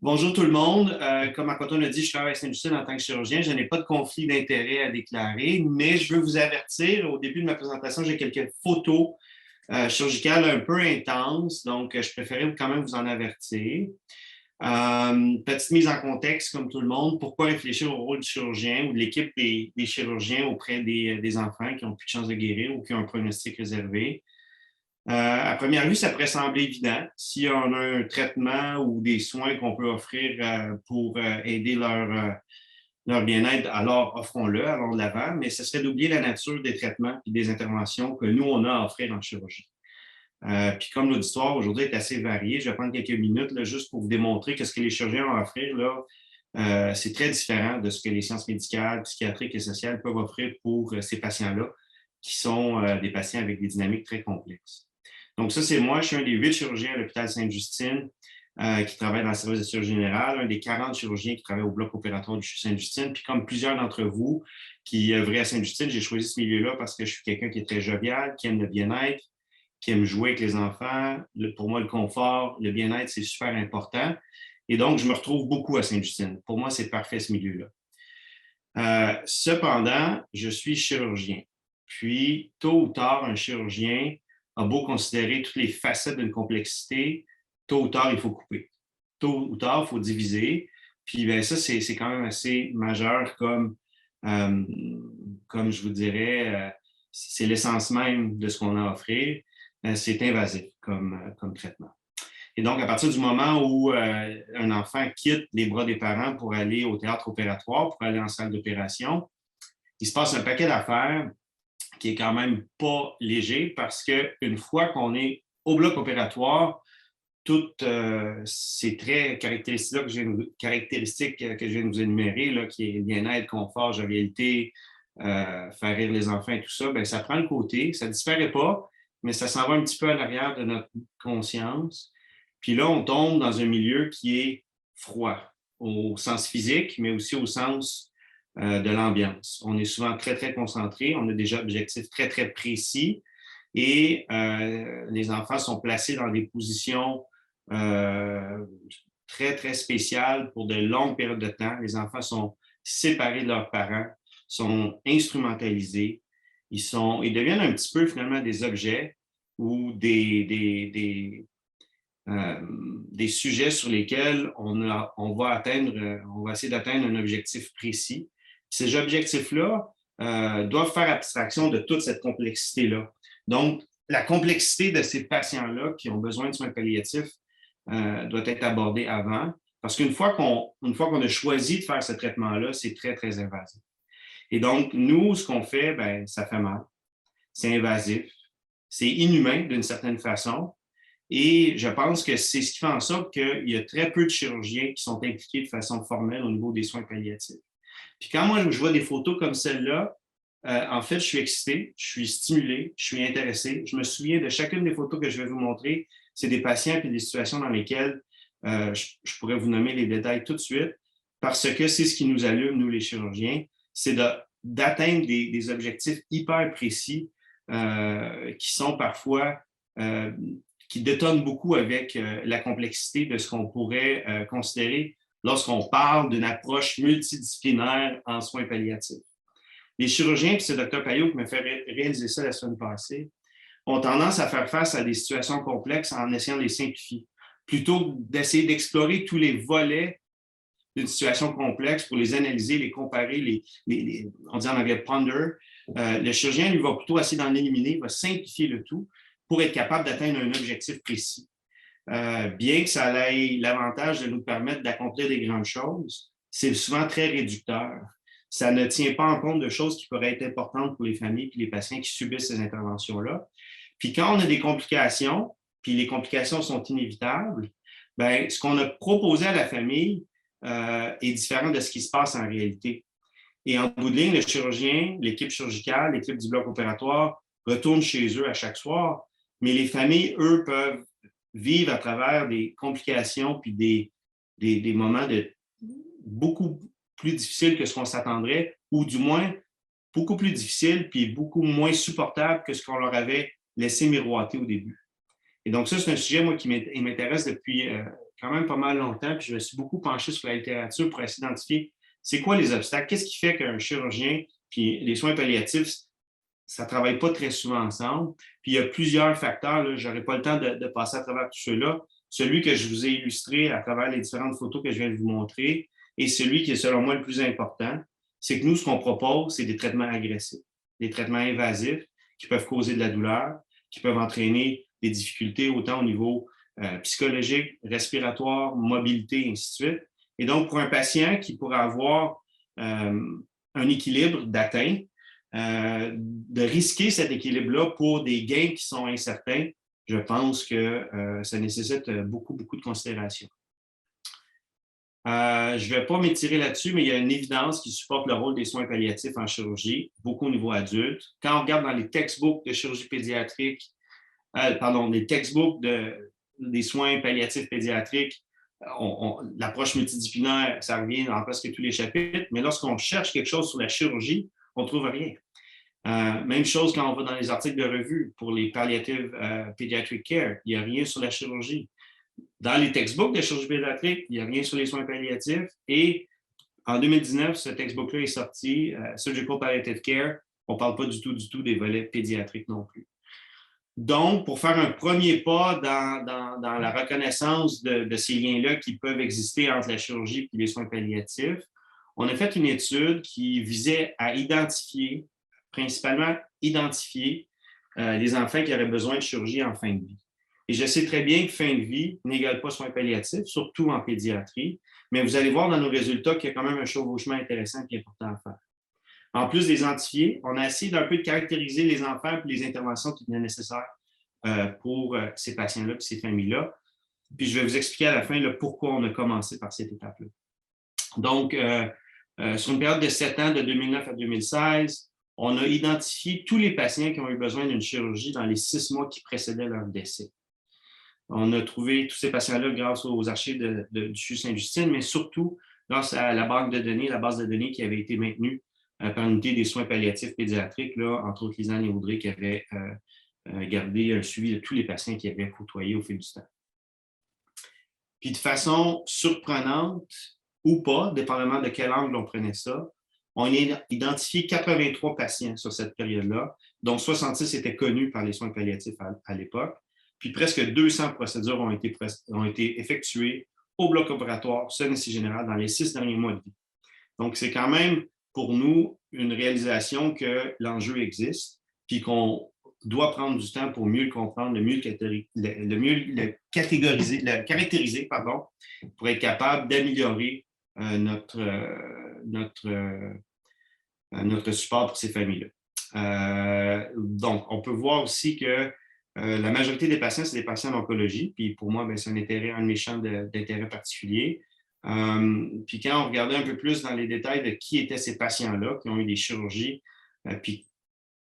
Bonjour tout le monde. Comme Antoine a dit, je travaille à Saint-Justine en tant que chirurgien. Je n'ai pas de conflit d'intérêt à déclarer, mais je veux vous avertir, au début de ma présentation, j'ai quelques photos chirurgicales un peu intenses, donc je préférais quand même vous en avertir. Petite mise en contexte, comme tout le monde, pourquoi réfléchir au rôle du chirurgien ou de l'équipe des chirurgiens auprès des enfants qui ont plus de chances de guérir ou qui ont un pronostic réservé? À première vue, ça pourrait sembler évident. Si on a un traitement ou des soins qu'on peut offrir pour aider leur bien-être, alors offrons-le, allons de l'avant, mais ce serait d'oublier la nature des traitements et des interventions que nous, on a à offrir en chirurgie. Puis comme l'auditoire aujourd'hui est assez varié, je vais prendre quelques minutes là, juste pour vous démontrer que ce que les chirurgiens ont à offrir, là, c'est très différent de ce que les sciences médicales, psychiatriques et sociales peuvent offrir pour ces patients-là, qui sont des patients avec des dynamiques très complexes. Donc ça, c'est moi, je suis un des 8 chirurgiens à l'hôpital Sainte-Justine qui travaille dans le service de chirurgie générale, un des 40 chirurgiens qui travaillent au bloc opératoire du Sainte-Justine. Puis comme plusieurs d'entre vous qui œuvraient à Sainte-Justine, j'ai choisi ce milieu-là parce que je suis quelqu'un qui est très jovial, qui aime le bien-être, qui aime jouer avec les enfants. Pour moi, le confort, le bien-être, c'est super important. Et donc, je me retrouve beaucoup à Sainte-Justine. Pour moi, c'est parfait ce milieu-là. Cependant, je suis chirurgien. Puis, tôt ou tard, un chirurgien a beau considérer toutes les facettes d'une complexité, tôt ou tard, il faut couper. Tôt ou tard, il faut diviser. Puis, ben, ça, c'est quand même assez majeur euh, comme je vous dirais, c'est l'essence même de ce qu'on a à offrir. C'est invasif comme traitement. Et donc, à partir du moment où un enfant quitte les bras des parents pour aller au théâtre opératoire, pour aller en salle d'opération, il se passe un paquet d'affaires qui est quand même pas léger parce qu'une fois qu'on est au bloc opératoire, toutes ces traits caractéristiques que je viens de vous énumérer, là, qui est bien-être, confort, jovialité, faire rire les enfants et tout ça, bien, ça prend le côté, ça ne disparaît pas, mais ça s'en va un petit peu à l'arrière de notre conscience. Puis là, on tombe dans un milieu qui est froid, au sens physique, mais aussi au sens de l'ambiance. On est souvent très, très concentré, on a des objectifs très, très précis et les enfants sont placés dans des positions euh, très, très spéciales pour de longues périodes de temps. Les enfants sont séparés de leurs parents, sont instrumentalisés, ils deviennent un petit peu finalement des objets ou des sujets sur lesquels on va essayer d'atteindre un objectif précis. Ces objectifs-là doivent faire abstraction de toute cette complexité-là. Donc, la complexité de ces patients-là qui ont besoin de soins palliatifs doit être abordée avant, parce qu'une fois qu'on a choisi de faire ce traitement-là, c'est très, très invasif. Et donc, nous, ce qu'on fait, ben, ça fait mal, c'est invasif, c'est inhumain d'une certaine façon, et je pense que c'est ce qui fait en sorte qu'il y a très peu de chirurgiens qui sont impliqués de façon formelle au niveau des soins palliatifs. Puis quand moi, je vois des photos comme celle-là, en fait, je suis excité, je suis stimulé, je suis intéressé. Je me souviens de chacune des photos que je vais vous montrer. C'est des patients et des situations dans lesquelles je pourrais vous nommer les détails tout de suite, parce que c'est ce qui nous allume, nous les chirurgiens, c'est d'atteindre des objectifs hyper précis qui sont parfois euh, qui détonne beaucoup avec la complexité de ce qu'on pourrait considérer lorsqu'on parle d'une approche multidisciplinaire en soins palliatifs. Les chirurgiens, puis c'est le Dr Payot qui m'a fait réaliser ça la semaine passée, ont tendance à faire face à des situations complexes en essayant de les simplifier, plutôt d'essayer d'explorer tous les volets d'une situation complexe pour les analyser, les comparer, on dit en anglais ponder. Le chirurgien, lui, va plutôt essayer d'en éliminer, va simplifier le tout pour être capable d'atteindre un objectif précis. Bien que ça ait l'avantage de nous permettre d'accomplir des grandes choses, c'est souvent très réducteur. Ça ne tient pas en compte de choses qui pourraient être importantes pour les familles et les patients qui subissent ces interventions-là. Puis quand on a des complications, puis les complications sont inévitables, bien, ce qu'on a proposé à la famille est différent de ce qui se passe en réalité. Et en bout de ligne, le chirurgien, l'équipe chirurgicale, l'équipe du bloc opératoire retournent chez eux à chaque soir, mais les familles, eux, peuvent vivre à travers des complications puis des moments beaucoup plus difficiles que ce qu'on s'attendrait, ou du moins beaucoup plus difficiles puis beaucoup moins supportables que ce qu'on leur avait laissé miroiter au début. Et donc ça, c'est un sujet, moi, qui m'intéresse depuis quand même pas mal longtemps, puis je me suis beaucoup penché sur la littérature pour essayer d'identifier c'est quoi les obstacles, qu'est-ce qui fait qu'un chirurgien puis les soins palliatifs, ça ne travaille pas très souvent ensemble. Puis il y a plusieurs facteurs, je n'aurai pas le temps de passer à travers tout ceux-là. Celui que je vous ai illustré à travers les différentes photos que je viens de vous montrer et celui qui est selon moi le plus important, c'est que nous, ce qu'on propose, c'est des traitements agressifs, des traitements invasifs qui peuvent causer de la douleur, qui peuvent entraîner des difficultés autant au niveau psychologique, respiratoire, mobilité, et ainsi de suite. Et donc, pour un patient qui pourrait avoir un équilibre d'atteint, de risquer cet équilibre-là pour des gains qui sont incertains, je pense que ça nécessite beaucoup, beaucoup de considération. Je ne vais pas m'étirer là-dessus, mais il y a une évidence qui supporte le rôle des soins palliatifs en chirurgie, beaucoup au niveau adulte. Quand on regarde dans les textbooks de chirurgie pédiatrique, les textbooks des soins palliatifs pédiatriques, l'approche multidisciplinaire, ça revient dans presque tous les chapitres, mais lorsqu'on cherche quelque chose sur la chirurgie, on ne trouve rien. Même chose quand on va dans les articles de revue pour les palliative pediatric care, il n'y a rien sur la chirurgie. Dans les textbooks de chirurgie pédiatrique, il n'y a rien sur les soins palliatifs. Et en 2019, ce textbook-là est sorti, Surgical Palliative Care. On ne parle pas du tout des volets pédiatriques non plus. Donc, pour faire un premier pas dans la reconnaissance de ces liens-là qui peuvent exister entre la chirurgie et les soins palliatifs, on a fait une étude qui visait à principalement identifier les enfants qui auraient besoin de chirurgie en fin de vie. Et je sais très bien que fin de vie n'égale pas soins palliatifs, surtout en pédiatrie, mais vous allez voir dans nos résultats qu'il y a quand même un chevauchement intéressant et important à faire. En plus d'identifier, on a essayé d'un peu de caractériser les enfants et les interventions qui étaient nécessaires pour ces patients-là et ces familles-là. Puis je vais vous expliquer à la fin pourquoi on a commencé par cette étape-là. Donc, sur une période de 7 ans, de 2009 à 2016, on a identifié tous les patients qui ont eu besoin d'une chirurgie dans les 6 mois qui précédaient leur décès. On a trouvé tous ces patients-là grâce aux archives du CHU Sainte-Justine, mais surtout grâce à la banque de données, la base de données qui avait été maintenue par l'unité des soins palliatifs pédiatriques, là, entre autres Lisanne et Audrey, qui avaient gardé un suivi de tous les patients qui avaient côtoyé au fil du temps. Puis de façon surprenante ou pas, dépendamment de quel angle on prenait ça, on a identifié 83 patients sur cette période-là, dont 66 étaient connus par les soins palliatifs à l'époque. Puis presque 200 procédures ont été effectuées au bloc opératoire, sur anesthésie générale, dans les 6 derniers mois de vie. Donc, c'est quand même pour nous une réalisation que l'enjeu existe, puis qu'on doit prendre du temps pour mieux le comprendre, le mieux le caractériser, pour être capable d'améliorer notre support pour ces familles-là. Donc, on peut voir aussi que la majorité des patients, c'est des patients d'oncologie, puis pour moi, c'est un des champs d'intérêt particulier. Puis quand on regardait un peu plus dans les détails de qui étaient ces patients-là, qui ont eu des chirurgies, puis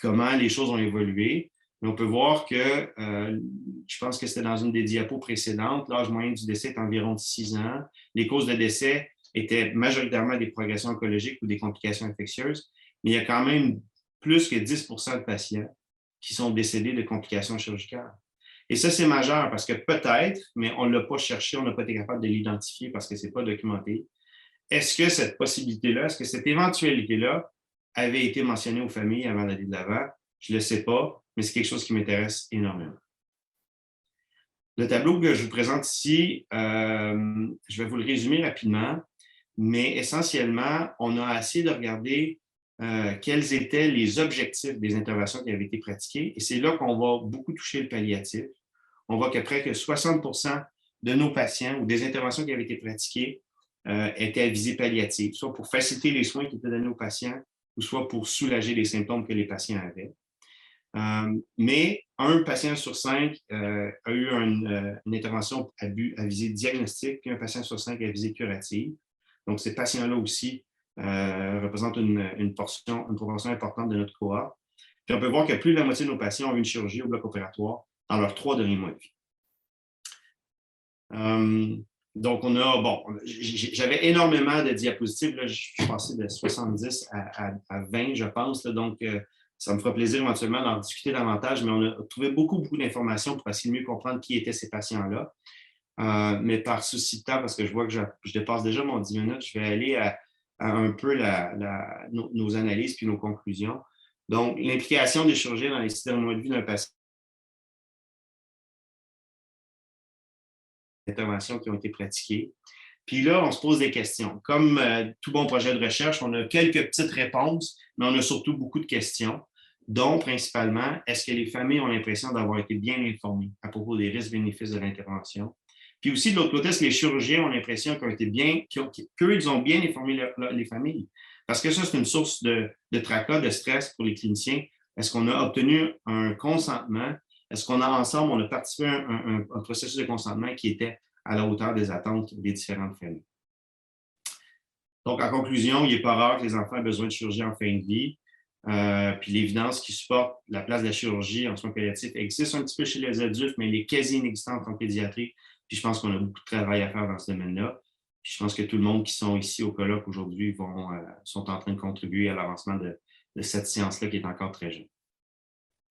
comment les choses ont évolué, on peut voir que, je pense que c'était dans une des diapos précédentes, l'âge moyen du décès est environ de 6 ans. Les causes de décès étaient majoritairement des progressions oncologiques ou des complications infectieuses, mais il y a quand même plus que 10% de patients qui sont décédés de complications chirurgicales. Et ça, c'est majeur parce que peut-être, mais on ne l'a pas cherché, on n'a pas été capable de l'identifier parce que ce n'est pas documenté. Est-ce que cette possibilité-là, est-ce que cette éventualité-là avait été mentionnée aux familles avant d'aller de l'avant? Je ne le sais pas, mais c'est quelque chose qui m'intéresse énormément. Le tableau que je vous présente ici, je vais vous le résumer rapidement, mais essentiellement, on a essayé de regarder quels étaient les objectifs des interventions qui avaient été pratiquées. Et c'est là qu'on va beaucoup toucher le palliatif. On voit que près que 60% de nos patients ou des interventions qui avaient été pratiquées étaient à visée palliative, soit pour faciliter les soins qui étaient donnés aux patients ou soit pour soulager les symptômes que les patients avaient. Mais un patient sur 5 a eu une intervention à visée diagnostique, puis un patient sur 5 à visée curative. Donc, ces patients-là aussi représentent une proportion importante de notre cohorte. Puis on peut voir que plus de la moitié de nos patients ont eu une chirurgie au bloc opératoire dans leurs 3 derniers mois de vie. Donc, j'avais énormément de diapositives. Là, je suis passé de 70 à 20, je pense. Là, donc, ça me fera plaisir éventuellement d'en discuter davantage, mais on a trouvé beaucoup d'informations pour essayer de mieux comprendre qui étaient ces patients-là. Mais par souci de temps, parce que je vois que je dépasse déjà mon 10 minutes, je vais aller à un peu nos analyses puis nos conclusions. Donc, l'implication des chirurgiens dans les 6 derniers mois de vie d'un patient, interventions qui ont été pratiquées. Puis là, on se pose des questions. Comme tout bon projet de recherche, on a quelques petites réponses, mais on a surtout beaucoup de questions, dont principalement, est-ce que les familles ont l'impression d'avoir été bien informées à propos des risques-bénéfices de l'intervention? Puis aussi, de l'autre côté, est-ce que les chirurgiens ont l'impression qu'ils ont été bien, qu'ils ont bien informé les familles? Parce que ça, c'est une source de tracas, de stress pour les cliniciens. Est-ce qu'on a obtenu un consentement? Est-ce qu'on a ensemble, on a participé à un processus de consentement qui était à la hauteur des attentes des différentes familles? Donc, en conclusion, il n'est pas rare que les enfants aient besoin de chirurgie en fin de vie. Puis l'évidence qui supporte la place de la chirurgie en soins palliatifs existe un petit peu chez les adultes, mais elle est quasi inexistante en pédiatrie. Puis je pense qu'on a beaucoup de travail à faire dans ce domaine-là. Puis je pense que tout le monde qui sont ici au colloque aujourd'hui sont en train de contribuer à l'avancement de cette science-là qui est encore très jeune.